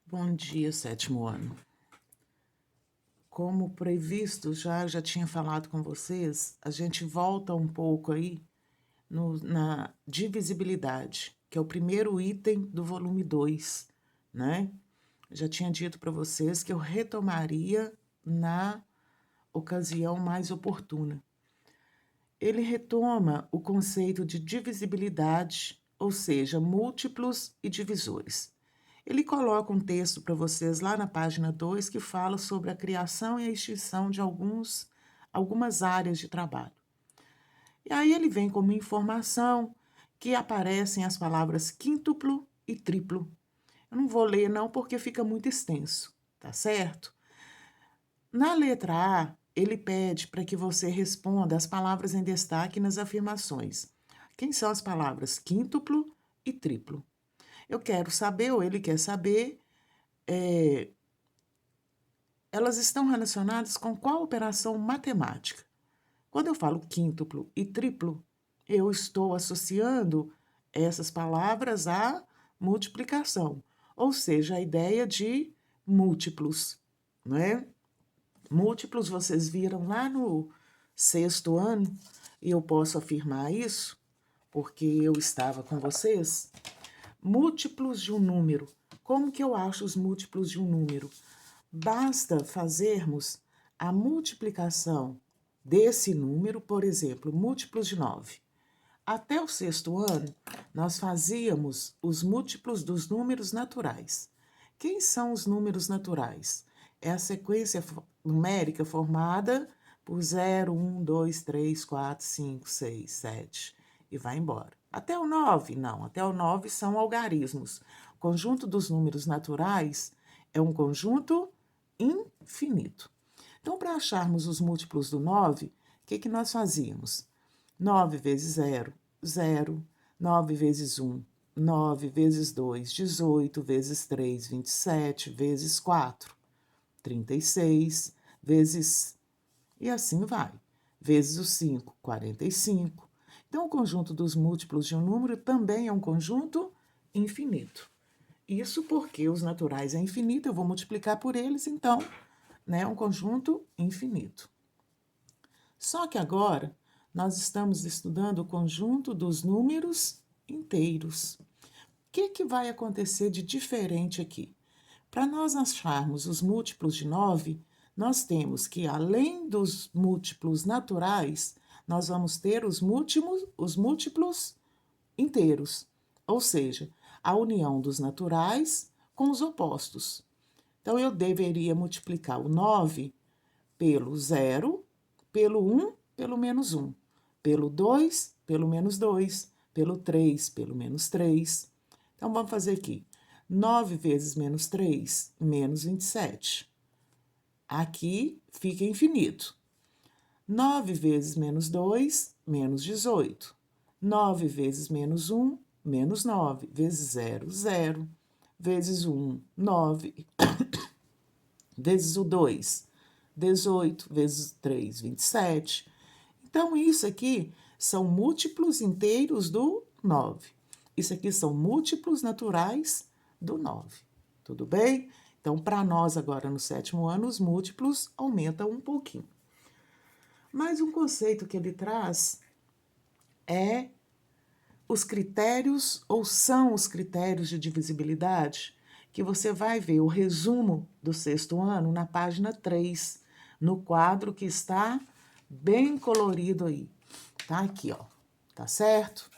Bom dia, sétimo ano. Como previsto, já tinha falado com vocês, a gente volta um pouco aí na divisibilidade, que é o primeiro item do volume 2, né? Já tinha dito para vocês que eu retomaria na ocasião mais oportuna. Ele retoma o conceito de divisibilidade, ou seja, múltiplos e divisores. Ele coloca um texto para vocês lá na página 2 que fala sobre a criação e a extinção de algumas áreas de trabalho. E aí ele vem como informação que aparecem as palavras quíntuplo e triplo. Eu não vou ler não porque fica muito extenso, tá certo? Na letra A, ele pede para que você responda as palavras em destaque nas afirmações. Quem são as palavras quíntuplo e triplo? Eu quero saber, ou ele quer saber, elas estão relacionadas com qual operação matemática? Quando eu falo quíntuplo e triplo, eu estou associando essas palavras à multiplicação, ou seja, a ideia de múltiplos, não é? Múltiplos vocês viram lá no sexto ano, e eu posso afirmar isso, porque eu estava com vocês. Múltiplos de um número. Como que eu acho os múltiplos de um número? Basta fazermos a multiplicação desse número, por exemplo, múltiplos de 9. Até o sexto ano, nós fazíamos os múltiplos dos números naturais. Quem são os números naturais? É a sequência numérica formada por 0, 1, 2, 3, 4, 5, 6, 7 e vai embora. Até o 9, não. Até o 9 são algarismos. O conjunto dos números naturais é um conjunto infinito. Então, para acharmos os múltiplos do 9, o que nós fazíamos? 9 vezes 0, 0. 9 vezes 1, 9 vezes 2, 18, vezes 3, 27, vezes 4, 36, vezes... E assim vai. Vezes o 5, 45. Então, o conjunto dos múltiplos de um número também é um conjunto infinito. Isso porque os naturais é infinito, eu vou multiplicar por eles, então, né, é um conjunto infinito. Só que agora nós estamos estudando o conjunto dos números inteiros. O que vai acontecer de diferente aqui? Para nós acharmos os múltiplos de 9, nós temos que, além dos múltiplos naturais, nós vamos ter os múltiplos inteiros, ou seja, a união dos naturais com os opostos. Então, eu deveria multiplicar o 9 pelo 0, pelo 1, pelo menos 1, pelo 2, pelo menos 2, pelo 3, pelo menos 3. Então, vamos fazer aqui. 9 vezes menos 3, menos 27. Aqui fica infinito. 9 vezes menos 2, menos 18. 9 vezes menos 1, menos 9. Vezes 0, 0. Vezes 1, 9. Vezes o 2, 18. Vezes 3, 27. Então, isso aqui são múltiplos inteiros do 9. Isso aqui são múltiplos naturais do 9. Tudo bem? Então, para nós agora no sétimo ano, os múltiplos aumentam um pouquinho. Mas um conceito que ele traz é os critérios, ou são os critérios de divisibilidade, que você vai ver o resumo do sexto ano na página 3, no quadro que está bem colorido aí. Tá aqui, ó. Tá certo?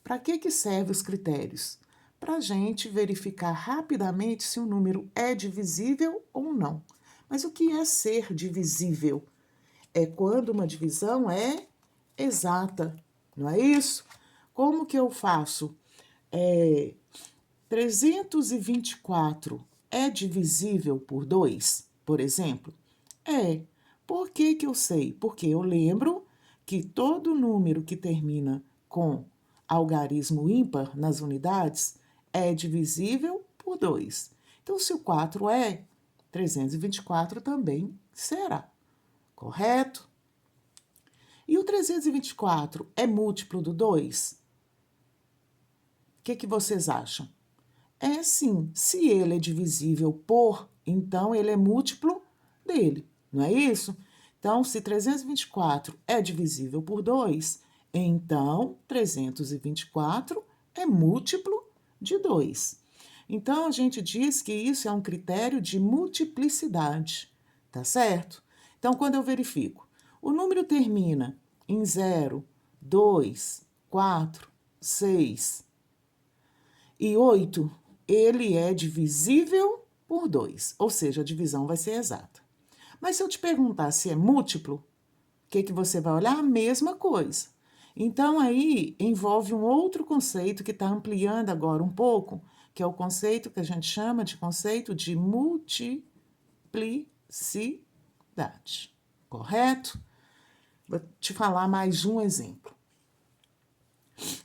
Para que servem os critérios? Para a gente verificar rapidamente se o número é divisível ou não. Mas o que é ser divisível? É quando uma divisão é exata, não é isso? Como que eu faço? 324 é divisível por 2, por exemplo? É. Por que eu sei? Porque eu lembro que todo número que termina com algarismo ímpar nas unidades é divisível por 2. Então, se o 4 é, 324 também será. Correto? E o 324 é múltiplo do 2? O que vocês acham? É sim. Se ele é divisível por, então ele é múltiplo dele, não é isso? Então, se 324 é divisível por 2, então 324 é múltiplo de 2. Então, a gente diz que isso é um critério de multiplicidade, tá certo? Então, quando eu verifico, o número termina em 0, 2, 4, 6 e 8, ele é divisível por 2, ou seja, a divisão vai ser exata. Mas se eu te perguntar se é múltiplo, o que você vai olhar? A mesma coisa. Então, aí envolve um outro conceito que está ampliando agora um pouco, que é o conceito que a gente chama de conceito de multiplicidade. Correto? Vou te falar mais um exemplo.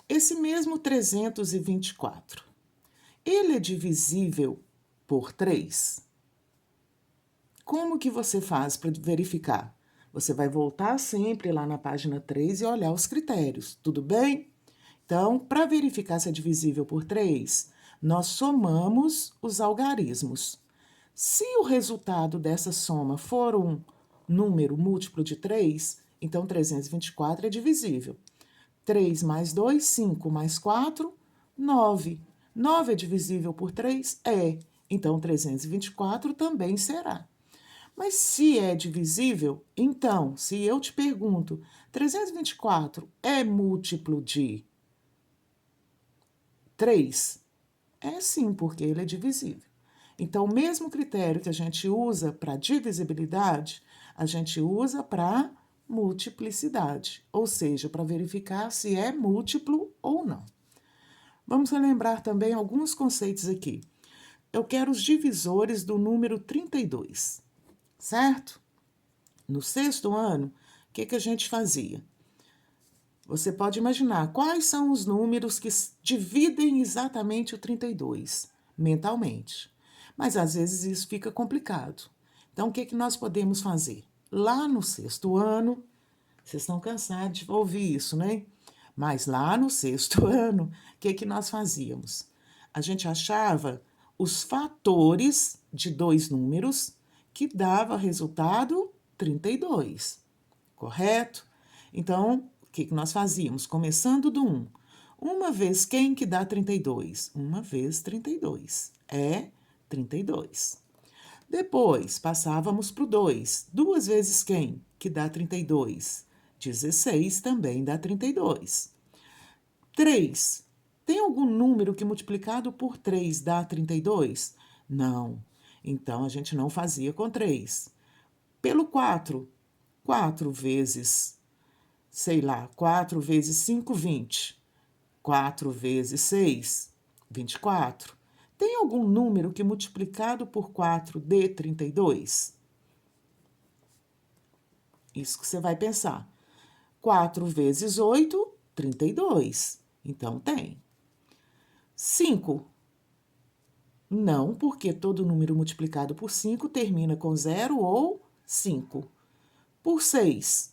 Esse mesmo 324, ele é divisível por 3? Como que você faz para verificar? Você vai voltar sempre lá na página 3 e olhar os critérios, tudo bem? Então, para verificar se é divisível por 3, nós somamos os algarismos. Se o resultado dessa soma for um número múltiplo de 3, então 324 é divisível. 3 mais 2, 5 mais 4, 9. 9 é divisível por 3? É. Então, 324 também será. Mas se é divisível, então, se eu te pergunto, 324 é múltiplo de 3? É sim, porque ele é divisível. Então, o mesmo critério que a gente usa para divisibilidade, a gente usa para multiplicidade, ou seja, para verificar se é múltiplo ou não. Vamos relembrar também alguns conceitos aqui. Eu quero os divisores do número 32, certo? No sexto ano, o que a gente fazia? Você pode imaginar quais são os números que dividem exatamente o 32 mentalmente. Mas às vezes isso fica complicado. Então, o que nós podemos fazer? Lá no sexto ano, vocês estão cansados de ouvir isso, né? Mas lá no sexto ano, o que nós fazíamos? A gente achava os fatores de dois números que dava resultado 32, correto? Então, o que nós fazíamos? Começando do 1. Uma vez quem que dá 32? Uma vez 32. É 32. Depois, passávamos para o 2. Duas vezes quem? Que dá 32. 16 também dá 32. 3. Tem algum número que multiplicado por 3 dá 32? Não. Então, a gente não fazia com 3. Pelo 4. 4 vezes, sei lá, 4 vezes 5, 20. 4 vezes 6, 24. Tem algum número que multiplicado por 4 dê 32? Isso que você vai pensar. 4 vezes 8, 32. Então, tem. 5. Não, porque todo número multiplicado por 5 termina com 0 ou 5. Por 6.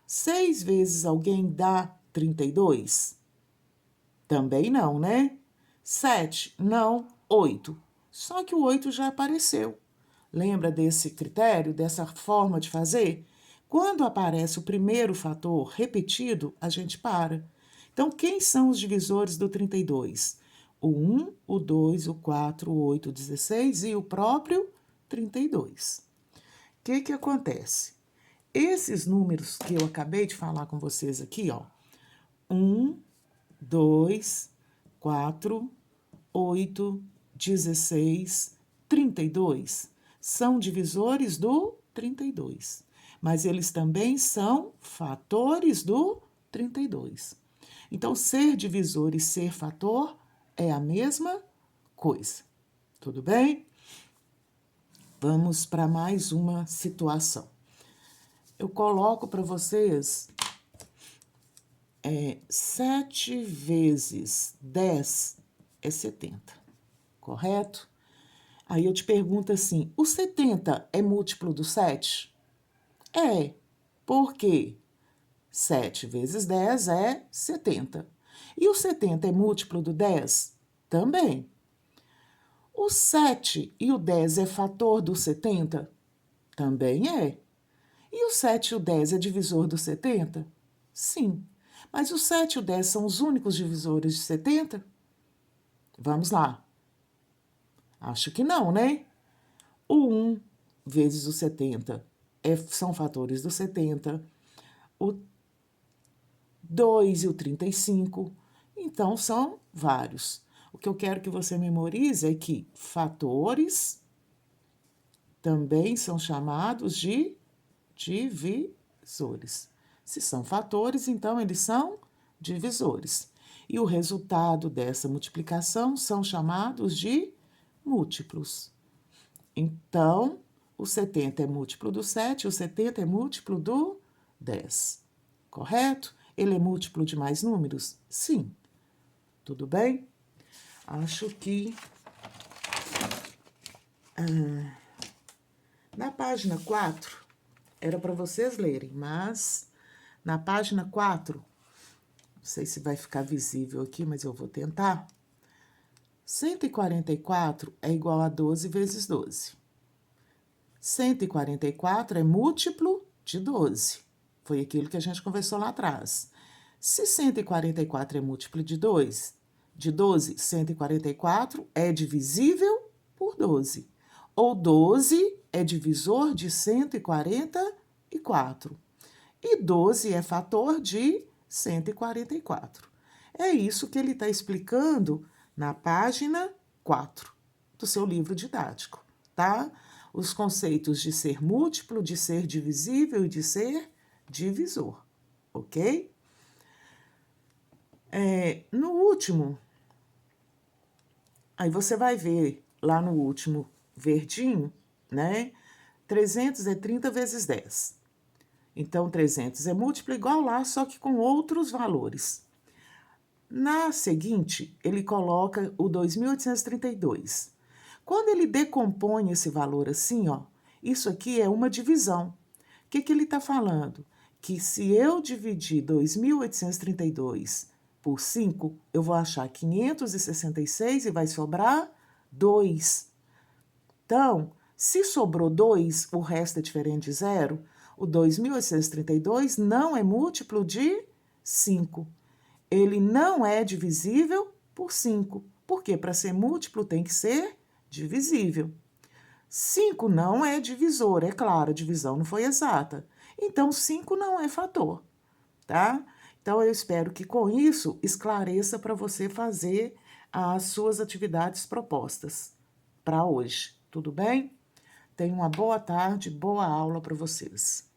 6 vezes alguém dá 32? Também não, né? 7, não. 8. Só que o 8 já apareceu. Lembra desse critério, dessa forma de fazer? Quando aparece o primeiro fator repetido, a gente para. Então, quem são os divisores do 32? O 1, o 2, o 4, o 8, o 16 e o próprio 32. O que acontece? Esses números que eu acabei de falar com vocês aqui, ó. 1, 2, 4, 8, 16, 32. São divisores do 32. Mas eles também são fatores do 32. Então, ser divisor e ser fator é a mesma coisa. Tudo bem? Vamos para mais uma situação. Eu coloco para vocês 7 vezes 10 é 70, correto? Aí eu te pergunto assim, o 70 é múltiplo do 7? É, porque 7 vezes 10 é 70. E o 70 é múltiplo do 10? Também. O 7 e o 10 é fator do 70? Também é. E o 7 e o 10 é divisor do 70? Sim. Mas o 7 e o 10 são os únicos divisores de 70? Vamos lá. Acho que não, né? O 1 vezes o 70 são fatores do 70. O 2 e o 35. Então, são vários. O que eu quero que você memorize é que fatores também são chamados de divisores. Se são fatores, então eles são divisores. E o resultado dessa multiplicação são chamados de múltiplos. Então, o 70 é múltiplo do 7, o 70 é múltiplo do 10. Correto? Ele é múltiplo de mais números? Sim. Tudo bem? Acho que na página 4 era para vocês lerem, mas na página 4, não sei se vai ficar visível aqui, mas eu vou tentar. 144 é igual a 12 vezes 12. 144 é múltiplo de 12. Foi aquilo que a gente conversou lá atrás. Se 144 é múltiplo de 12, 144 é divisível por 12. Ou 12 é divisor de 144. E 12 é fator de 144. É isso que ele está explicando na página 4 do seu livro didático, tá? Os conceitos de ser múltiplo, de ser divisível e de ser divisor, ok? No último, aí você vai ver lá no último verdinho, né? 300 é 30 vezes 10. Então, 300 é múltiplo igual lá, só que com outros valores. Na seguinte, ele coloca o 2.832. Quando ele decompõe esse valor assim, ó, isso aqui é uma divisão. O que ele está falando? Que se eu dividir 2.832 por 5, eu vou achar 566 e vai sobrar 2. Então, se sobrou 2, o resto é diferente de zero, o 2.832 não é múltiplo de 5. Ele não é divisível por 5, porque para ser múltiplo tem que ser divisível. 5 não é divisor, é claro, a divisão não foi exata. Então, 5 não é fator, tá? Então, eu espero que com isso esclareça para você fazer as suas atividades propostas para hoje, tudo bem? Tenha uma boa tarde, boa aula para vocês.